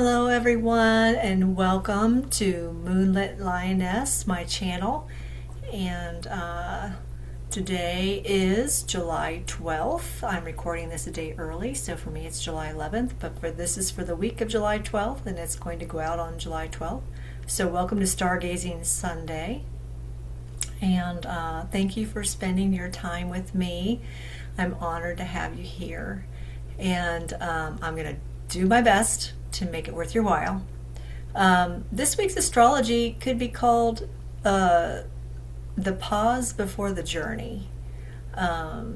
Hello everyone and welcome to Moonlit Lioness, my channel. And today is July 12th. I'm recording this a day early, so for me it's July 11th, but this is for the week of July 12th and it's going to go out on July 12th. So welcome to Stargazing Sunday. And thank you for spending your time with me. I'm honored to have you here. And I'm going to do my best to make it worth your while. This week's astrology could be called the pause before the journey,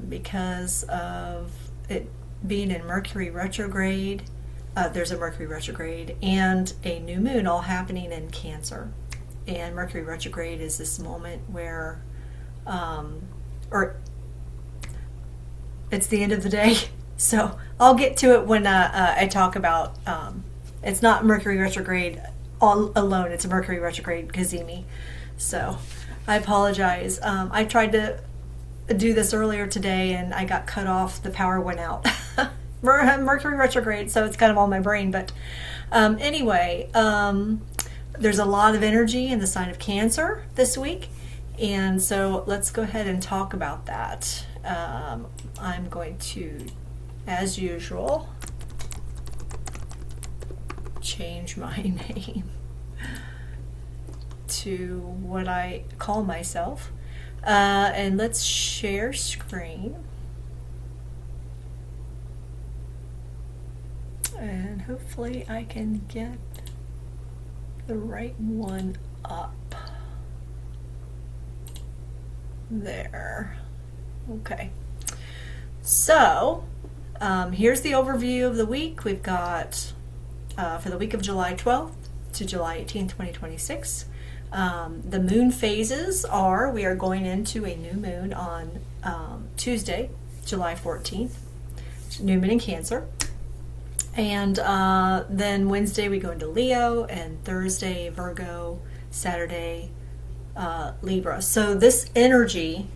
because of it being in Mercury Retrograde. There's a Mercury Retrograde and a new moon all happening in Cancer. And Mercury Retrograde is this moment where, or it's the end of the day. So I'll get to it when I talk about, it's not Mercury Retrograde all alone, it's a Mercury Retrograde Cazimi. So I apologize. I tried to do this earlier today and I got cut off, the power went out. Mercury Retrograde, so it's kind of on my brain. But anyway, there's a lot of energy in the sign of Cancer this week. And so let's go ahead and talk about that. I'm going to, as usual, change my name to what I call myself. And let's share screen. And hopefully I can get the right one up. There. Okay. So, here's the overview of the week. We've got for the week of July 12th to July 18th, 2026. The moon phases are, we are going into a new moon on Tuesday, July 14th, new moon in Cancer. And then Wednesday we go into Leo, and Thursday Virgo, Saturday Libra. So this energy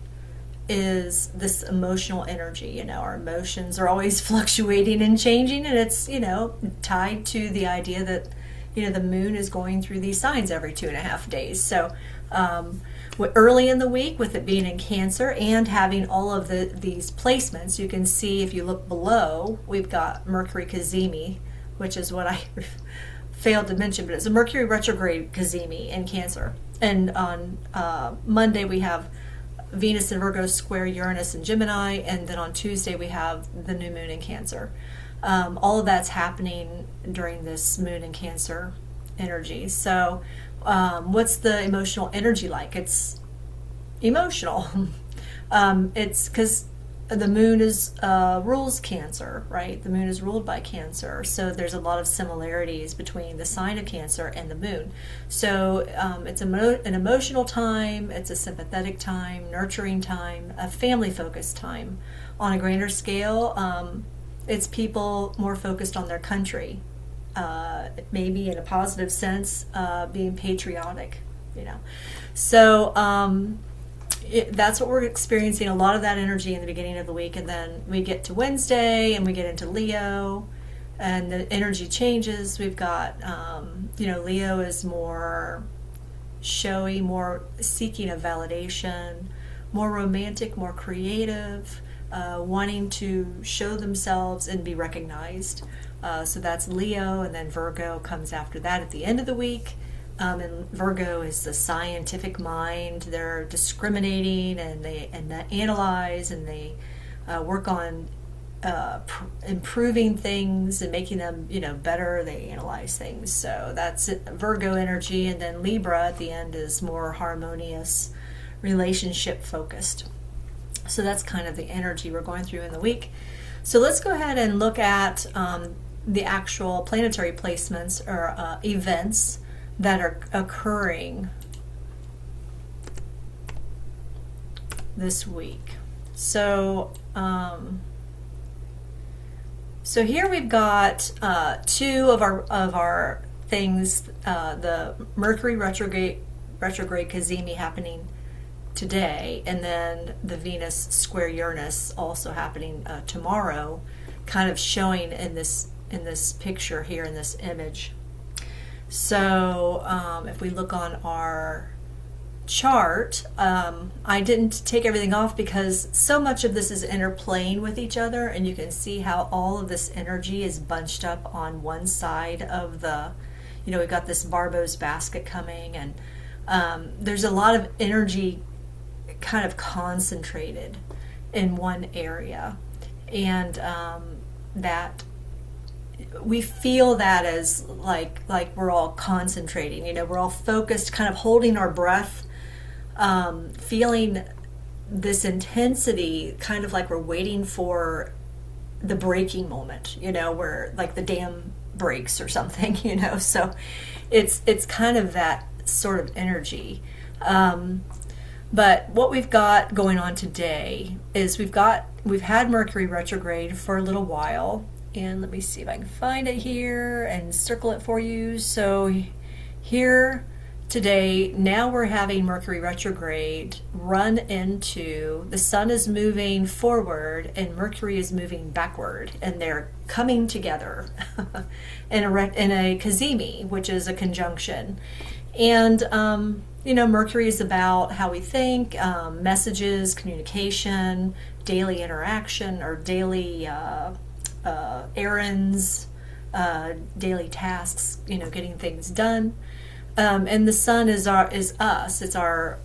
is this emotional energy. You know, our emotions are always fluctuating and changing, and it's, you know, tied to the idea that, you know, the moon is going through these signs every 2.5 days. So early in the week, with it being in Cancer and having all of these placements, you can see if you look below, we've got Mercury Cazimi, which is what I failed to mention, but it's a Mercury Retrograde Cazimi in Cancer. And on Monday we have Venus in Virgo square Uranus in Gemini, and then on Tuesday we have the new moon in Cancer. All of that's happening during this moon in Cancer energy. So what's the emotional energy like? It's emotional. It's because the moon is rules Cancer, right? The moon is ruled by Cancer, so there's a lot of similarities between the sign of Cancer and the moon. So it's an emotional time, it's a sympathetic time, nurturing time, a family-focused time. On a grander scale, it's people more focused on their country, maybe in a positive sense, being patriotic, you know. So that's what we're experiencing, a lot of that energy in the beginning of the week. And then we get to Wednesday and we get into Leo and the energy changes. We've got, you know, Leo is more showy, more seeking of validation, more romantic, more creative, wanting to show themselves and be recognized. So that's Leo, and then Virgo comes after that at the end of the week. And Virgo is the scientific mind. They're discriminating and they analyze and they work on improving things and making them, you know, better. They analyze things. So that's Virgo energy. And then Libra at the end is more harmonious, relationship focused. So that's kind of the energy we're going through in the week. So let's go ahead and look at the actual planetary placements or events that are occurring this week. So so here we've got two of our things, the Mercury retrograde Cazimi happening today, and then the Venus square Uranus also happening tomorrow, kind of showing in this picture here, in this image. So if we look on our chart, I didn't take everything off because so much of this is interplaying with each other, and you can see how all of this energy is bunched up on one side of the, we've got this Barbo's basket coming, and there's a lot of energy kind of concentrated in one area, and that we feel that as like we're all concentrating, we're all focused, kind of holding our breath, feeling this intensity, kind of like we're waiting for the breaking moment, where like the dam breaks or something, so it's kind of that sort of energy. But what we've got going on today is we've had Mercury retrograde for a little while, and let me see if I can find it here and circle it for you. So here today, now we're having Mercury retrograde run into, the sun is moving forward and Mercury is moving backward, and they're coming together in a cazimi, which is a conjunction. And Mercury is about how we think, messages, communication, daily interaction, or daily errands, daily tasks, getting things done. And the sun is us. It's our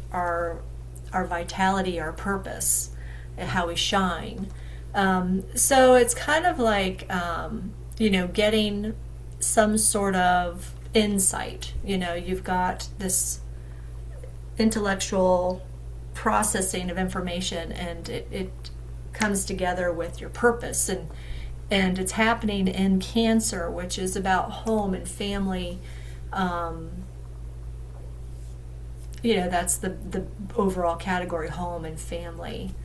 vitality, our purpose, and how we shine. So it's kind of like getting some sort of insight. You've got this intellectual processing of information, and it comes together with your purpose, and it's happening in Cancer, which is about home and family. That's the overall category, home and family,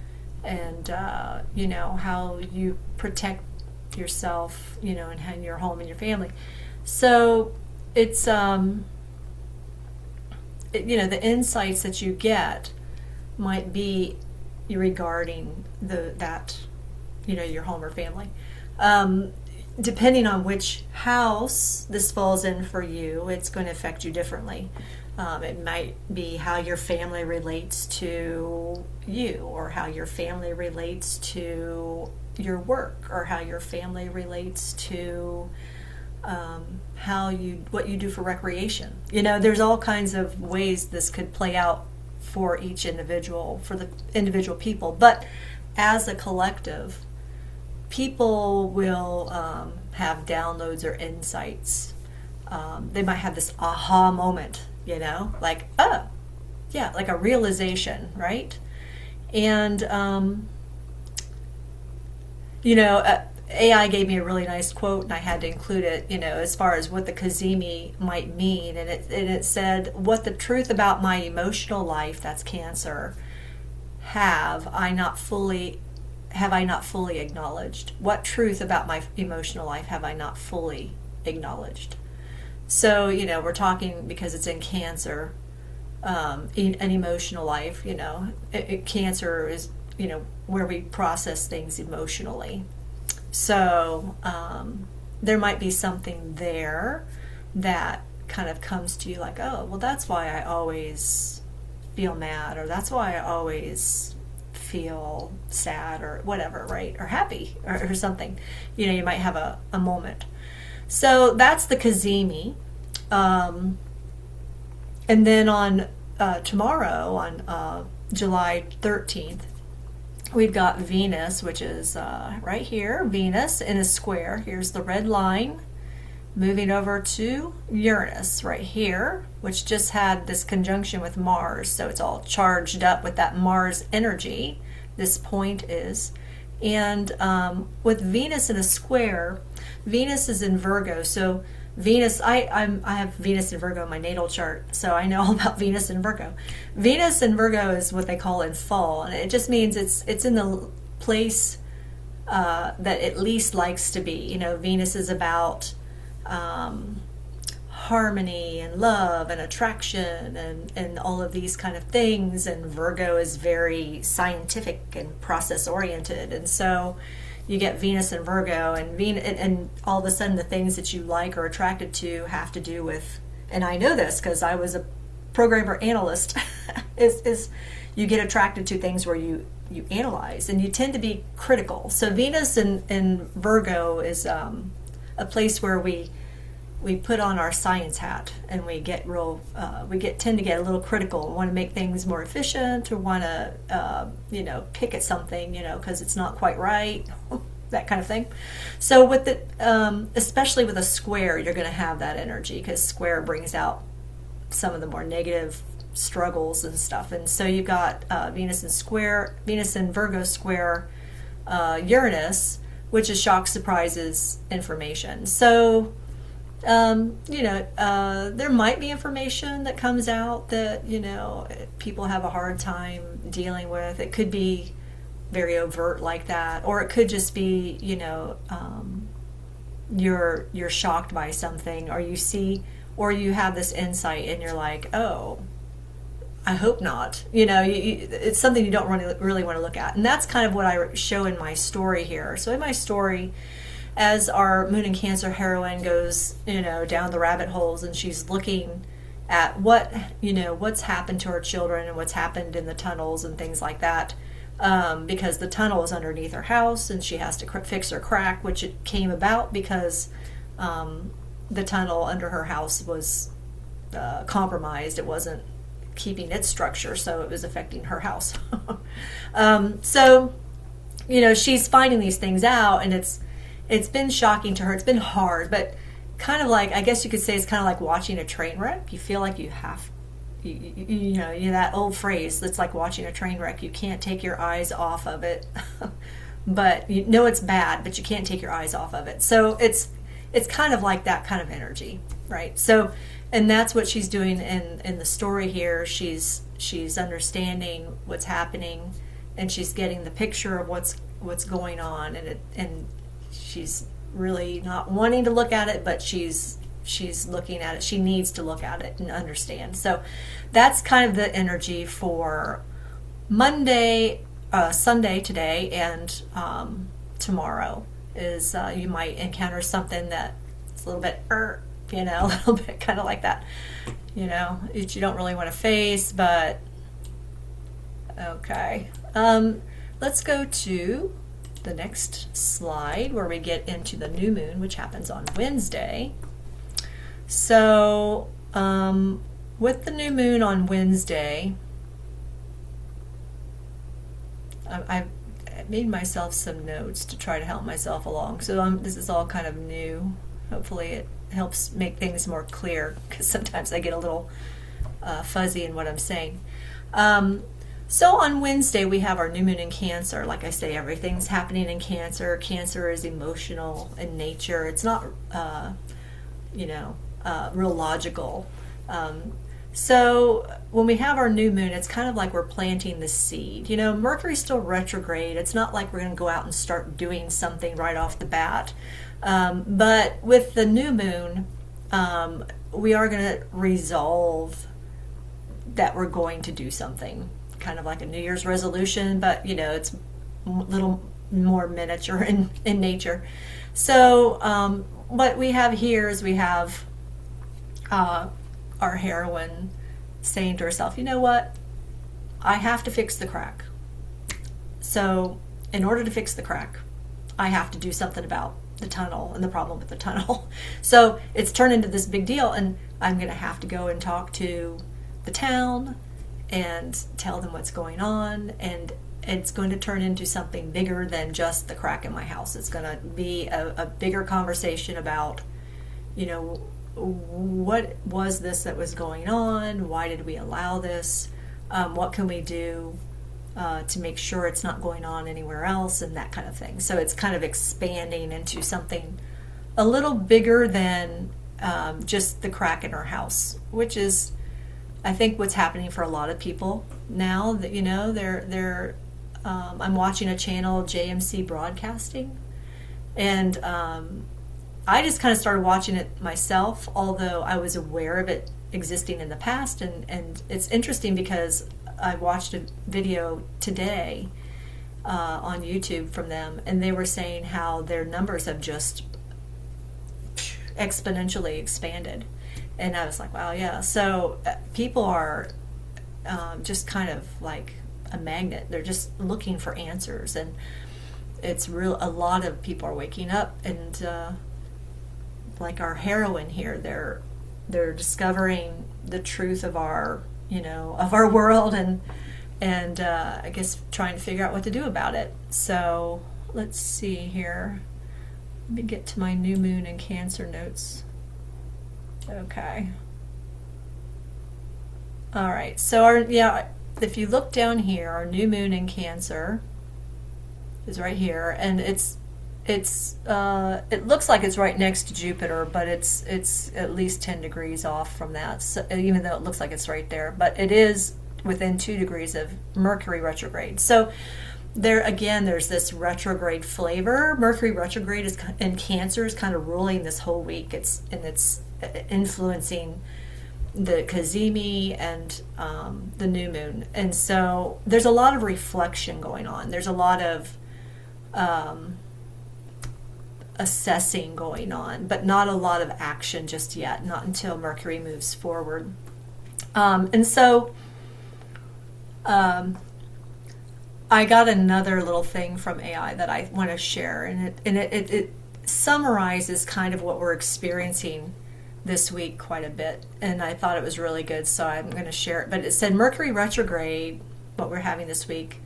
and how you protect yourself, and your home and your family. So it's the insights that you get might be regarding your home or family. Depending on which house this falls in for you, it's going to affect you differently. It might be how your family relates to you, or how your family relates to your work, or how your family relates to what you do for recreation. There's all kinds of ways this could play out for each individual, for the individual people. But as a collective, people will have downloads or insights. They might have this aha moment, like, oh, yeah, like a realization, right? And, AI gave me a really nice quote, and I had to include it, as far as what the cazimi might mean. And it said, what the truth about my emotional life, that's Cancer, have I not fully acknowledged? What truth about my emotional life have I not fully acknowledged? So, we're talking, because it's in Cancer, an emotional life, Cancer is, where we process things emotionally. So there might be something there that kind of comes to you like, oh, well, that's why I always feel mad, or that's why I always feel sad, or whatever, right? Or happy, or something. You might have a moment. So that's the cazimi. And then on tomorrow, on July 13th, we've got Venus, which is right here, Venus in a square. Here's the red line, moving over to Uranus right here, which just had this conjunction with Mars. So it's all charged up with that Mars energy, this point is. And with Venus in a square, Venus is in Virgo. So Venus, I have Venus in Virgo in my natal chart, so I know all about Venus in Virgo. Venus in Virgo is what they call in fall, and it just means it's in the place that it least likes to be. Venus is about harmony and love and attraction and all of these kind of things, and Virgo is very scientific and process oriented, and so you get Venus and Virgo, and all of a sudden the things that you like or attracted to have to do with and I know this because I was a programmer analyst, is you get attracted to things where you analyze, and you tend to be critical. So Venus in Virgo is a place where we put on our science hat, and we get tend to get a little critical and want to make things more efficient, or want to pick at something because it's not quite right, that kind of thing. So with especially with a square, you're going to have that energy, because square brings out some of the more negative struggles and stuff. And so you got Venus in Virgo square Uranus, which is shock, surprises, information. So there might be information that comes out that people have a hard time dealing with. It could be very overt like that, or it could just be you're shocked by something, or you have this insight and you're like, oh, I hope not. It's something you don't really want to look at. And that's kind of what I show in my story here. So in my story, as our Moon in Cancer heroine goes, down the rabbit holes, and she's looking at what's happened to her children and what's happened in the tunnels and things like that, because the tunnel is underneath her house, and she has to fix her crack, which it came about because the tunnel under her house was compromised. It wasn't keeping its structure, so it was affecting her house. So she's finding these things out, and it's been shocking to her. It's been hard, but kind of like, I guess you could say, it's kind of like watching a train wreck. You feel like you have, that old phrase, that's like watching a train wreck. You can't take your eyes off of it, but it's bad, but you can't take your eyes off of it. So it's kind of like that kind of energy, right? So, and that's what she's doing in the story here. She's understanding what's happening, and she's getting the picture of what's going on, and she's really not wanting to look at it, but she's looking at it. She needs to look at it and understand. So that's kind of the energy for Monday, Sunday today, and tomorrow is you might encounter something that's a little bit a little bit kind of like that, that you don't really want to face. But okay, let's go to the next slide, where we get into the new moon, which happens on Wednesday. So with the new moon on Wednesday, I've made myself some notes to try to help myself along. So this is all kind of new. Hopefully it helps make things more clear, because sometimes I get a little fuzzy in what I'm saying. So on Wednesday, we have our new moon in Cancer. Like I say, everything's happening in Cancer. Cancer is emotional in nature. It's not, real logical. So when we have our new moon, it's kind of like we're planting the seed. Mercury's still retrograde. It's not like we're going to go out and start doing something right off the bat. But with the new moon, we are going to resolve that we're going to do something. Kind of like a New Year's resolution, but it's a little more miniature in nature. So what we have here is we have our heroine saying to herself, you know what, I have to fix the crack. So in order to fix the crack, I have to do something about the tunnel and the problem with the tunnel. So it's turned into this big deal, and I'm going to have to go and talk to the town and tell them what's going on, and it's going to turn into something bigger than just the crack in my house. It's going to be a bigger conversation about, what was this that was going on? Why did we allow this? What can we do to make sure it's not going on anywhere else, and that kind of thing. So it's kind of expanding into something a little bigger than just the crack in our house, which is, I think, what's happening for a lot of people now. That they're I'm watching a channel, JMC Broadcasting, and I just kind of started watching it myself, although I was aware of it existing in the past. And it's interesting because I watched a video today on YouTube from them, and they were saying how their numbers have just exponentially expanded. And I was like, wow, yeah. So people are just kind of like a magnet. They're just looking for answers, and it's real. A lot of people are waking up, and like our heroine here, they're discovering the truth of our, of our world, and I guess trying to figure out what to do about it. So let's see here. Let me get to my new moon and Cancer notes. Okay. All right. So if you look down here, our new moon in Cancer is right here, and it looks like it's right next to Jupiter, but it's at least 10 degrees off from that. So, even though it looks like it's right there, but it is within 2 degrees of Mercury retrograde. So there's this retrograde flavor. Mercury retrograde in Cancer is kind of ruling this whole week. It's influencing the Cazimi and the new moon, and so there's a lot of reflection going on. There's a lot of assessing going on, but not a lot of action just yet, not until Mercury moves forward. And so I got another little thing from AI that I want to share, and it summarizes kind of what we're experiencing this week quite a bit, and I thought it was really good, so I'm going to share it. But it said Mercury retrograde, what we're having this week,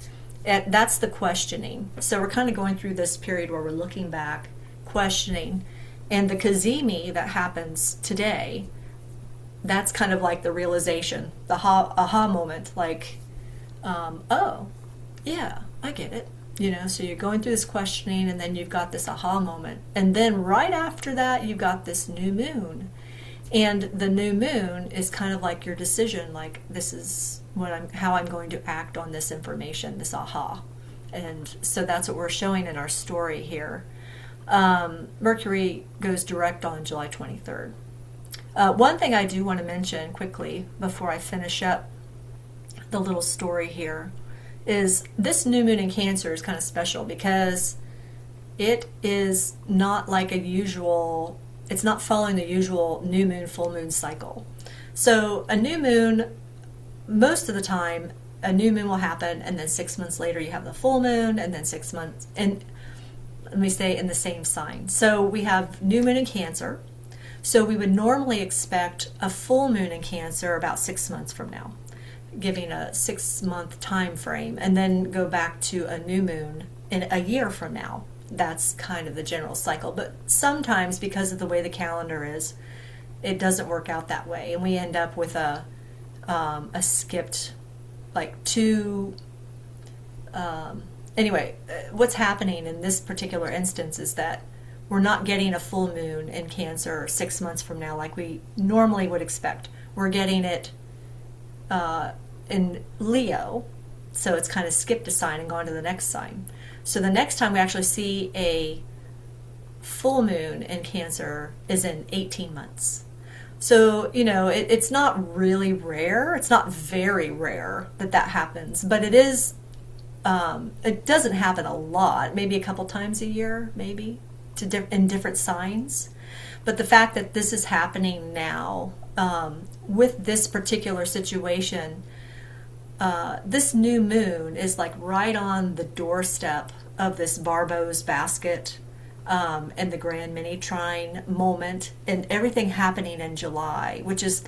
that's the questioning. So we're kind of going through this period where we're looking back, questioning, and the Cazimi that happens today, that's kind of like the realization, the aha moment, like, oh, yeah, I get it. So you're going through this questioning, and then you've got this aha moment. And then right after that, you've got this new moon. And the new moon is kind of like your decision, like, this is how I'm going to act on this information, this aha. And so that's what we're showing in our story here. Mercury goes direct on July 23rd. One thing I do want to mention quickly before I finish up the little story here is this new moon in Cancer is kind of special because it is not like it's not following the usual new moon, full moon cycle. So a new moon, most of the time, a new moon will happen, and then 6 months later you have the full moon, and then 6 months, and let me say in the same sign. So we have new moon in Cancer. So we would normally expect a full moon in Cancer about 6 months from now, giving a 6-month time frame, and then go back to a new moon in a year from now. That's kind of the general cycle. But sometimes, because of the way the calendar is, it doesn't work out that way, and we end up with a skipped, like, two. Anyway, what's happening in this particular instance is that we're not getting a full moon in Cancer 6 months from now like we normally would expect. We're getting it in Leo, so it's kind of skipped a sign and gone to the next sign. So the next time we actually see a full moon in Cancer is in 18 months. So, it's not really rare. It's not very rare that happens, but it is, it doesn't happen a lot, maybe a couple times a year, maybe, in different signs. But the fact that this is happening now, with this particular situation, this new moon is like right on the doorstep of this Barbo's basket and the Grand Mini Trine moment, and everything happening in July, which is,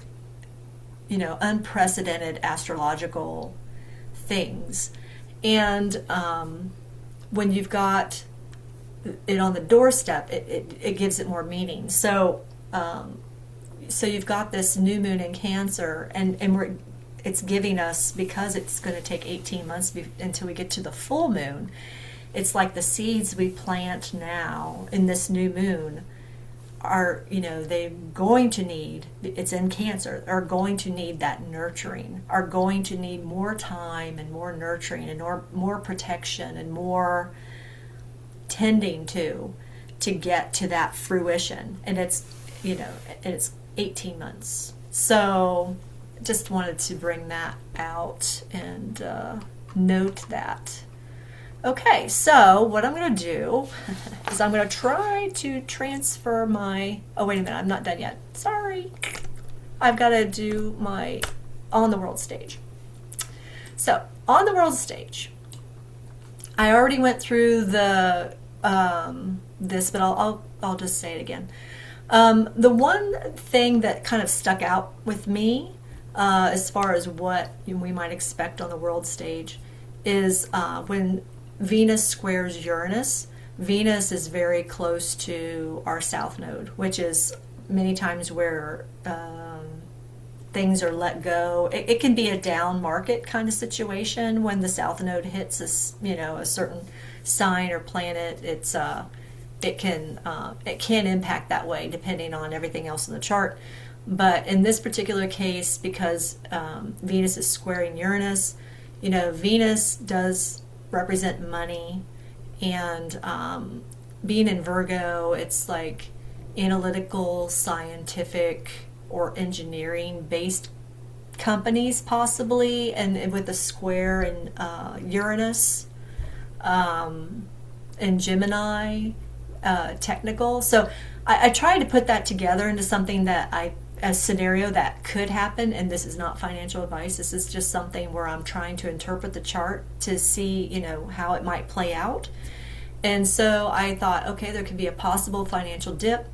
unprecedented astrological things. And when you've got it on the doorstep, it gives it more meaning. So you've got this new moon in Cancer, and it's giving us, because it's going to take 18 months until we get to the full moon, it's like the seeds we plant now in this new moon are, they're going to need, it's in Cancer, are going to need that nurturing, are going to need more time and more nurturing and more protection and more tending to get to that fruition. And it's 18 months. So just wanted to bring that out and note that. Okay, so what I'm going to do is I'm going to try to transfer my, oh wait a minute, I'm not done yet. Sorry. I've got to do my on the world stage. So on the world stage, I already went through the this, but I'll just say it again. The one thing that kind of stuck out with me as far as what we might expect on the world stage is when Venus squares Uranus. Venus is very close to our south node, which is many times where things are let go. It can be a down market kind of situation when the south node hits a certain sign or planet. It can impact that way depending on everything else in the chart. But in this particular case, because Venus is squaring Uranus, Venus does represent money, and being in Virgo, it's like analytical, scientific, or engineering based companies possibly, and with the square in Uranus and Gemini, technical. So I tried to put that together into something that a scenario that could happen, and this is not financial advice. This is just something where I'm trying to interpret the chart to see, how it might play out. And so I thought, okay, there could be a possible financial dip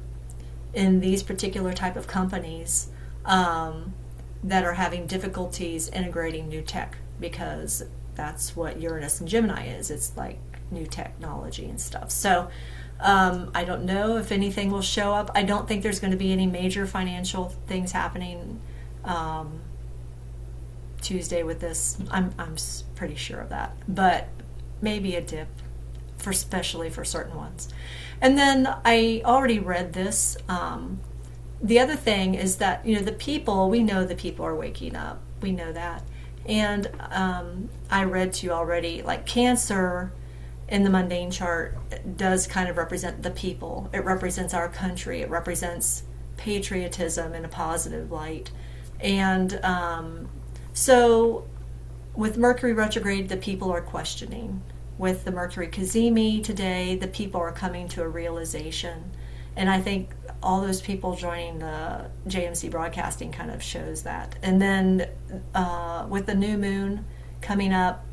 in these particular type of companies that are having difficulties integrating new tech, because that's what Uranus and Gemini is. It's like new technology and stuff. So I don't know if anything will show up. I don't think there's going to be any major financial things happening Tuesday with this. I'm pretty sure of that. But maybe a dip, especially for certain ones. And then I already read this. The other thing is that, we know the people are waking up. We know that. And I read to you already, like Cancer in the mundane chart does kind of represent the people. It represents our country. It represents patriotism in a positive light. And so with Mercury retrograde, the people are questioning. With the Mercury Cazimi today, the people are coming to a realization. And I think all those people joining the JMC broadcasting kind of shows that. And then with the new moon coming up,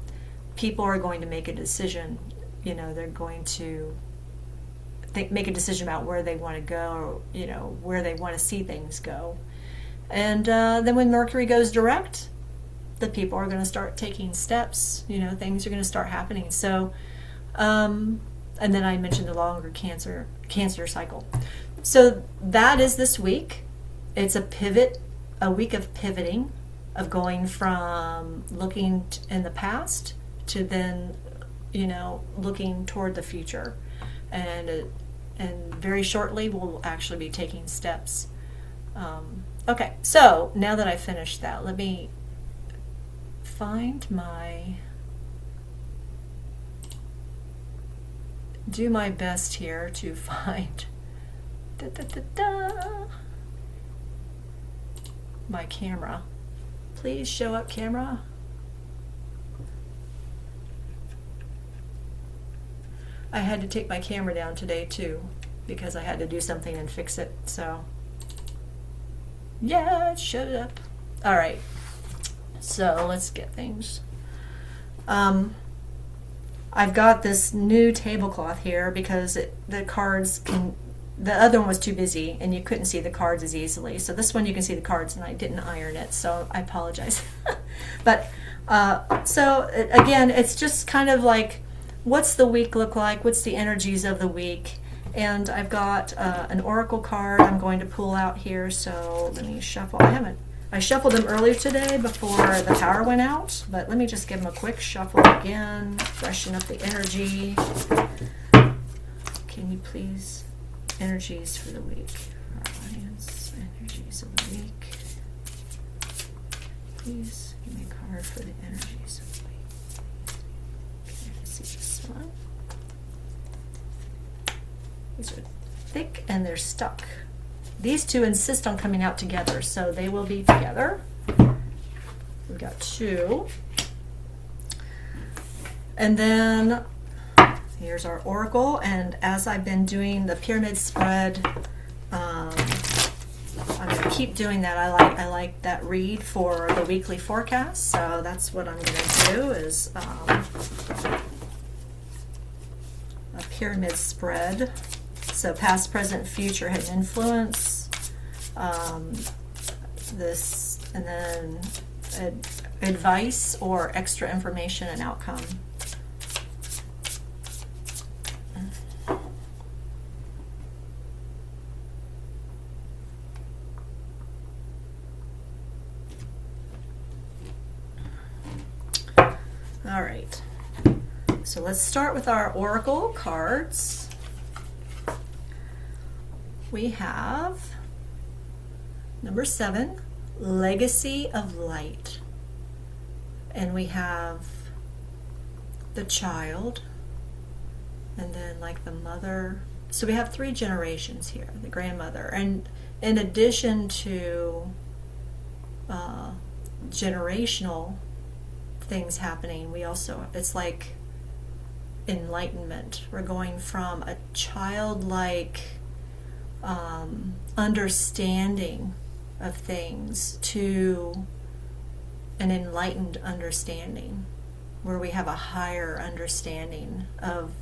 people are going to make a decision. They're going to make a decision about where they want to go, or where they want to see things go. And then when Mercury goes direct, the people are going to start taking steps. Things are going to start happening. So, and then I mentioned the longer cancer cycle. So that is this week. It's a week of pivoting, of going from looking in the past to then looking toward the future, and very shortly we'll actually be taking steps. Okay, so now that I've finished that, let me do my best here to find my camera. Please show up, camera. I had to take my camera down today too, because I had to do something and fix it. So yeah, it showed up. All right, so let's get things. I've got this new tablecloth here because the other one was too busy and you couldn't see the cards as easily. So this one you can see the cards, and I didn't iron it, so I apologize. But so again, it's just kind of like, what's the week look like? What's the energies of the week? And I've got an oracle card I'm going to pull out here. So let me shuffle. I shuffled them earlier today before the power went out, but let me just give them a quick shuffle again, freshen up the energy. Can you please, energies for the week, for our audience, energies of the week. Please give me a card for the energies of the week. Okay, let's see this one. These are thick and they're stuck. These two insist on coming out together, so they will be together. We've got two. And then Here's our oracle, and as I've been doing the pyramid spread, I'm going to keep doing that. I like that read for the weekly forecast, so that's what I'm going to do is a pyramid spread. So past, present, future, hidden influence, this, and then advice or extra information and outcome. All right, so let's start with our oracle cards. We have number 7, Legacy of Light. And we have the child, and then like the mother. So we have 3 generations here, the grandmother. And in addition to generational things happening, we also, it's like enlightenment. We're going from a childlike understanding of things to an enlightened understanding, where we have a higher understanding of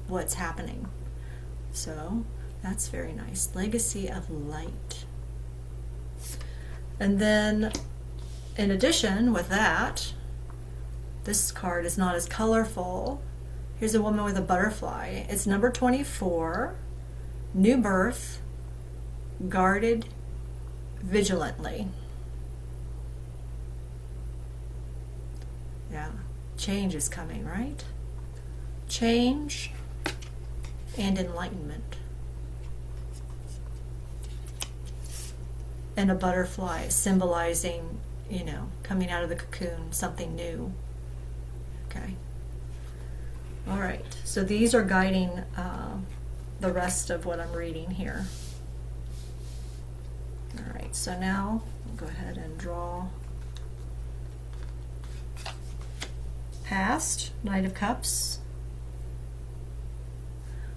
what's happening. So that's very nice. Legacy of Light. And then in addition with that, this card is not as colorful. Here's a woman with a butterfly. It's number 24, New Birth, Guarded Vigilantly. Yeah, change is coming, right? Change and enlightenment. And a butterfly symbolizing, you know, coming out of the cocoon, something new. Okay. All right, so these are guiding the rest of what I'm reading here. All right, so now I'll go ahead and draw past, Knight of Cups.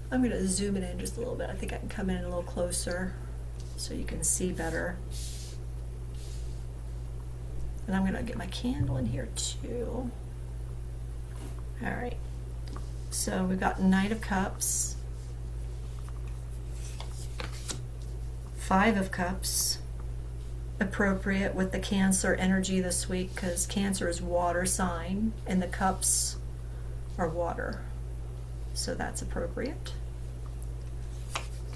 I'm going to zoom it in just a little bit. I think I can come in a little closer so you can see better. And I'm going to get my candle in here too. All right, so we've got Knight of Cups, 5 of Cups, appropriate with the Cancer energy this week because Cancer is water sign and the cups are water, so that's appropriate.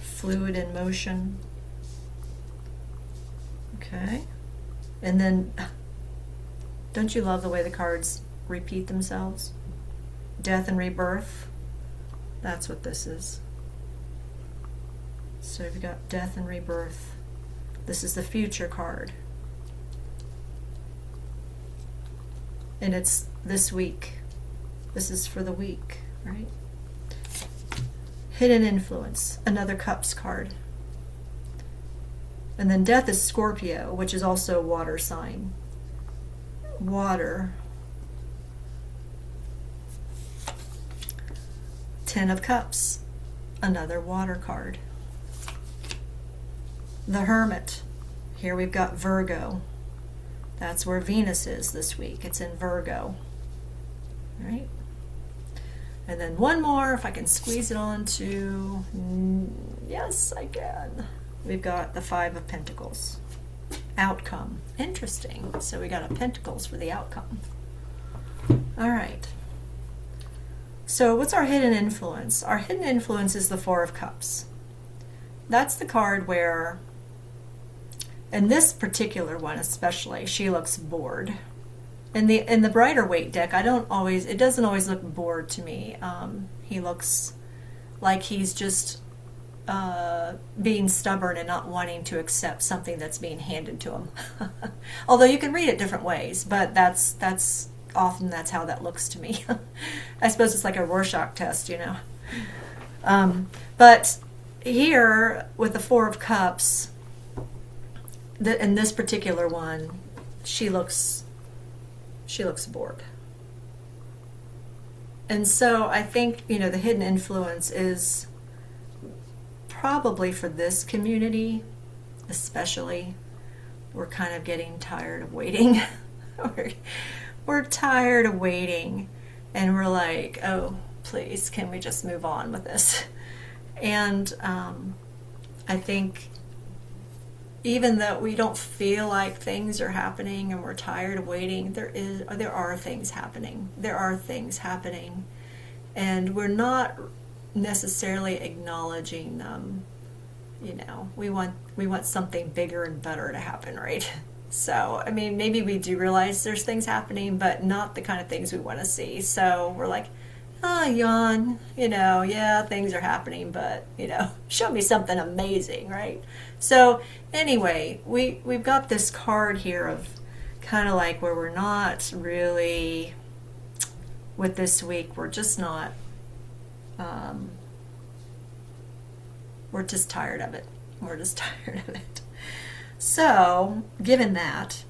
Fluid in motion. Okay, and then don't you love the way the cards repeat themselves? Death and rebirth, that's what this is. So we've got death and rebirth. This is the future card. And it's this week. This is for the week, right? Hidden influence, another cups card. And then death is Scorpio, which is also a water sign. Water. 10 of Cups, another water card. The Hermit. Here we've got Virgo. That's where Venus is this week. It's in Virgo. All right. And then one more, if I can squeeze it on to, yes, I can. We've got the 5 of Pentacles. Outcome. Interesting. So we got a Pentacles for the outcome. All right. So what's our hidden influence? Our hidden influence is the 4 of Cups. That's the card where, in this particular one especially, she looks bored. In the brighter weight deck, it doesn't always look bored to me. He looks like he's just being stubborn and not wanting to accept something that's being handed to him. Although you can read it different ways, but that's often how that looks to me. I suppose it's like a Rorschach test, you know. But here with the 4 of Cups, in this particular one, she looks bored. And so I think, you know, the hidden influence is probably for this community, especially, we're kind of getting tired of waiting. we're tired of waiting, and we're like, oh, please, can we just move on with this? And I think even though we don't feel like things are happening and we're tired of waiting, there are things happening. There are things happening, and we're not necessarily acknowledging them. You know, we want something bigger and better to happen, right? So, I mean, maybe we do realize there's things happening, but not the kind of things we want to see. So we're like, yawn, you know, yeah, things are happening, but, you know, show me something amazing, right? So anyway, we've got this card here of kind of like where we're not really, with this week, we're just not, we're just tired of it. We're just tired of it. So, given that,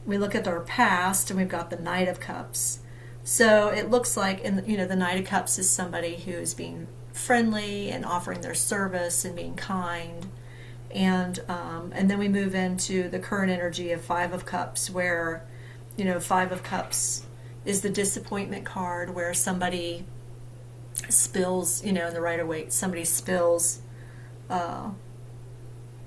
we look at our past and we've got the Knight of Cups. So it looks like, the Knight of Cups is somebody who is being friendly and offering their service and being kind. And then we move into the current energy of Five of Cups, where, Five of Cups is the disappointment card, where somebody spills, in the Rider-Waite, somebody spills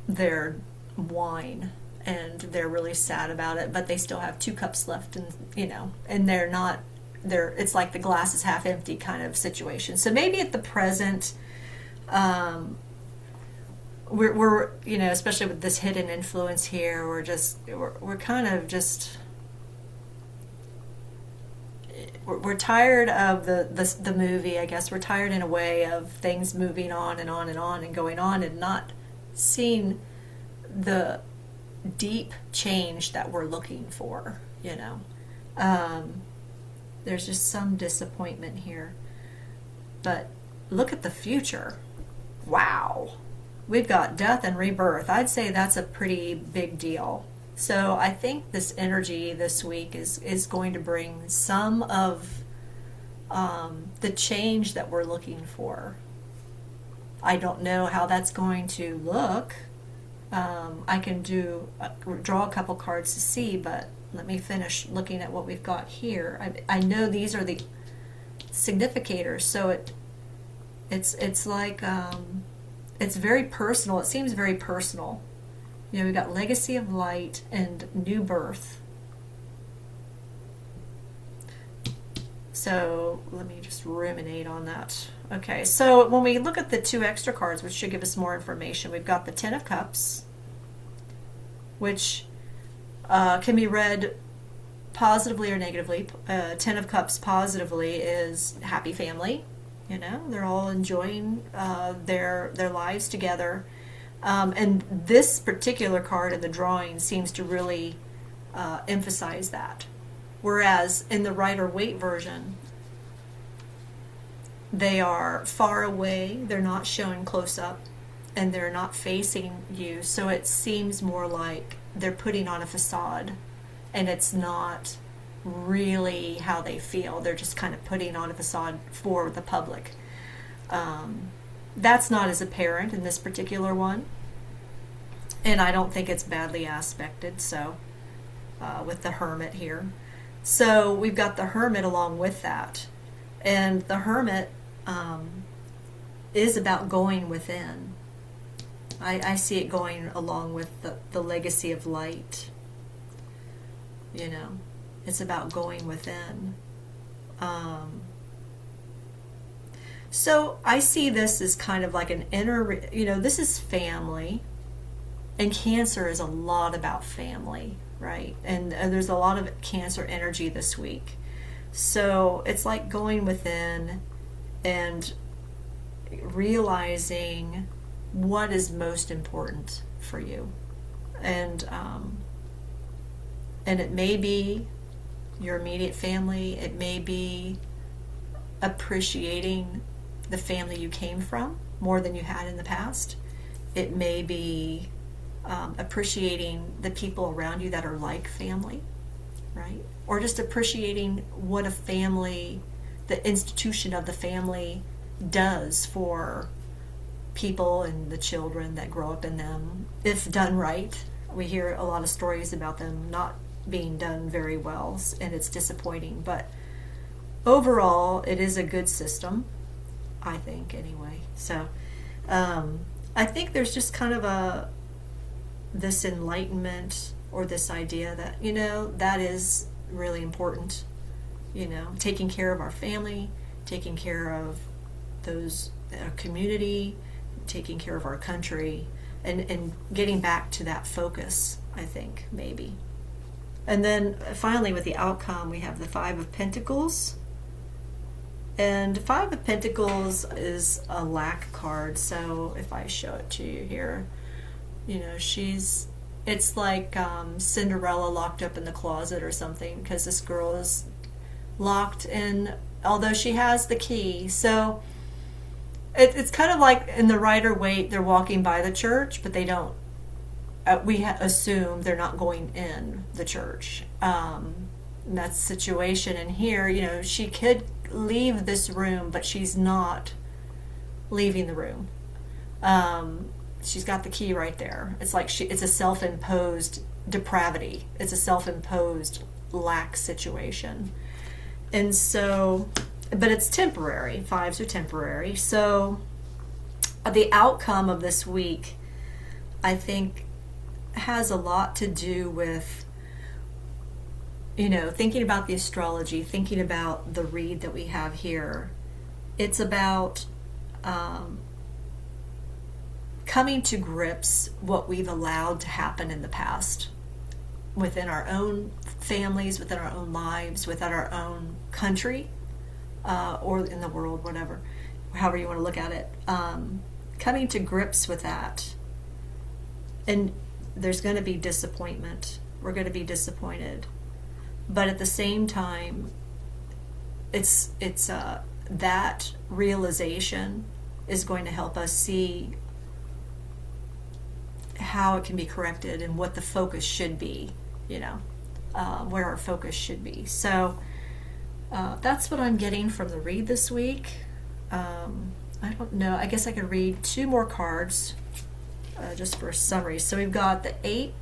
their wine, and they're really sad about it, but they still have 2 cups left, and and it's like the glass is half empty kind of situation. So maybe at the present, we're especially with this hidden influence here, we're kind of just, we're tired of the movie, I guess. We're tired in a way of things moving on and on and on and going on, and not seeing the deep change that we're looking for, There's just some disappointment here. But look at the future. Wow. We've got death and rebirth. I'd say that's a pretty big deal. So I think this energy this week is going to bring some of the change that we're looking for. I don't know how that's going to look. I can draw a couple cards to see, but let me finish looking at what we've got here. I know these are the significators, so it's like it's very personal. It seems very personal. We've got legacy of light and new birth. So let me just ruminate on that. Okay, so when we look at the 2 extra cards, which should give us more information, we've got the Ten of Cups, which can be read positively or negatively. Ten of Cups positively is happy family. They're all enjoying their lives together. And this particular card in the drawing seems to really emphasize that. Whereas in the Rider-Waite version, they are far away, they're not shown close up, and they're not facing you, so it seems more like they're putting on a facade, and it's not really how they feel. They're just kind of putting on a facade for the public. That's not as apparent in this particular one, and I don't think it's badly aspected, so with the Hermit here. So we've got the Hermit along with that, and the Hermit is about going within. I see it going along with the legacy of light. It's about going within. So I see this as kind of like an inner, this is family, and Cancer is a lot about family, right? And there's a lot of Cancer energy this week. So it's like going within and realizing what is most important for you. And it may be your immediate family. It may be appreciating the family you came from more than you had in the past. It may be appreciating the people around you that are like family, right? Or just appreciating what a family the institution of the family does for people and the children that grow up in them, if done right. We hear a lot of stories about them not being done very well, and it's disappointing. But overall, it is a good system, I think, anyway. So I think there's just kind of this enlightenment, or this idea that, that is really important. Taking care of our family, taking care of those community, taking care of our country, and getting back to that focus, I think, maybe. And then finally, with the outcome, we have the Five of Pentacles. And Five of Pentacles is a lack card. So if I show it to you here, it's like Cinderella locked up in the closet or something, because this girl is locked in, although she has the key. So it's kind of like in the Rider-Waite, they're walking by the church, but they don't, we assume they're not going in the church. And that's the situation. And here, she could leave this room, but she's not leaving the room. She's got the key right there. It's like it's a self-imposed depravity. It's a self-imposed lack situation. And so, but it's temporary. Fives are temporary. So the outcome of this week, I think, has a lot to do with, thinking about the astrology, thinking about the read that we have here. It's about coming to grips what we've allowed to happen in the past, within our own families, within our own lives, within our own country, or in the world, whatever, however you want to look at it. Coming to grips with that. And there's going to be disappointment. We're going to be disappointed. But at the same time, it's that realization is going to help us see how it can be corrected and what the focus should be, where our focus should be. So that's what I'm getting from the read this week. I don't know. I guess I could read two more cards just for a summary. So we've got the 8,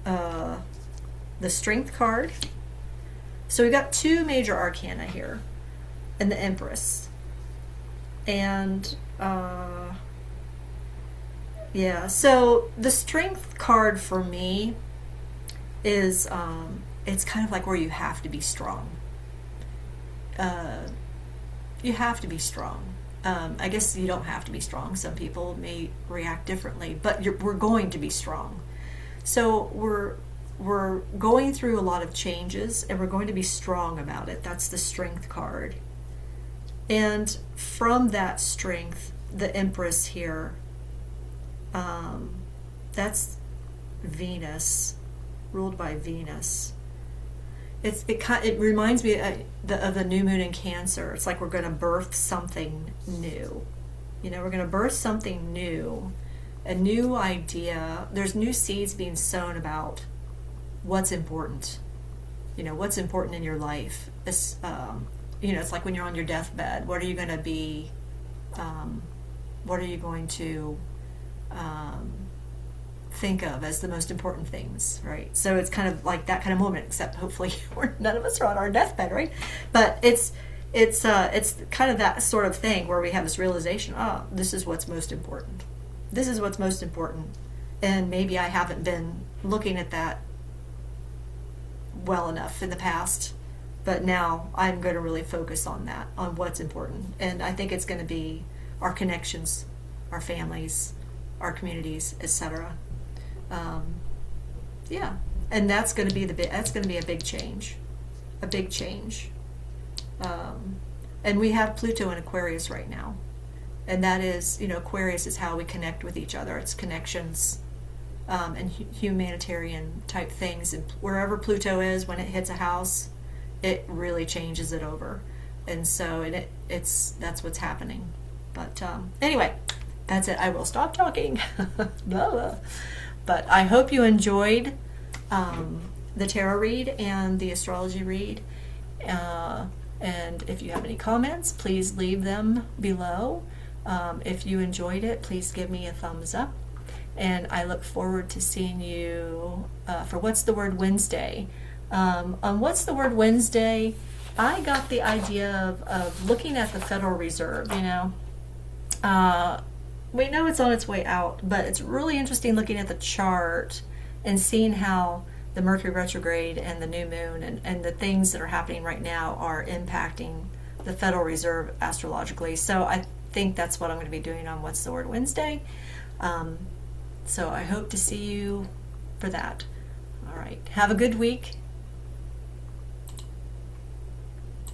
the Strength card. So we've got two major arcana here, and the Empress. And yeah, so the Strength card for me is it's kind of like where you have to be strong. You have to be strong. I guess you don't have to be strong. Some people may react differently, but we're going to be strong. So we're going through a lot of changes, and we're going to be strong about it. That's the Strength card. And from that strength, the Empress here, that's Venus, ruled by Venus. It reminds me of the new moon in Cancer. It's like we're going to birth something new. We're going to birth something new, a new idea. There's new seeds being sown about what's important. What's important in your life. It's like when you're on your deathbed. What are you going to be? What are you going to think of as the most important things, right? So it's kind of like that kind of moment, except hopefully none of us are on our deathbed, right? But it's kind of that sort of thing where we have this realization, this is what's most important. This is what's most important. And maybe I haven't been looking at that well enough in the past, but now I'm going to really focus on that, on what's important. And I think it's going to be our connections, our families, our communities, etc. Yeah, and that's going to be a big change, and we have Pluto in Aquarius right now, and that is, Aquarius is how we connect with each other. It's connections, and humanitarian type things. And wherever Pluto is, when it hits a house, it really changes it over, and so that's what's happening. But anyway, that's it. I will stop talking. Blah, blah. But I hope you enjoyed the tarot read and the astrology read. And if you have any comments, please leave them below. If you enjoyed it, please give me a thumbs up. And I look forward to seeing you for What's the Word Wednesday. On What's the Word Wednesday, I got the idea of looking at the Federal Reserve, you know. We know it's on its way out, but it's really interesting looking at the chart and seeing how the Mercury Retrograde and the new moon and the things that are happening right now are impacting the Federal Reserve astrologically. So I think that's what I'm going to be doing on What's the Word Wednesday. So I hope to see you for that. All right. Have a good week.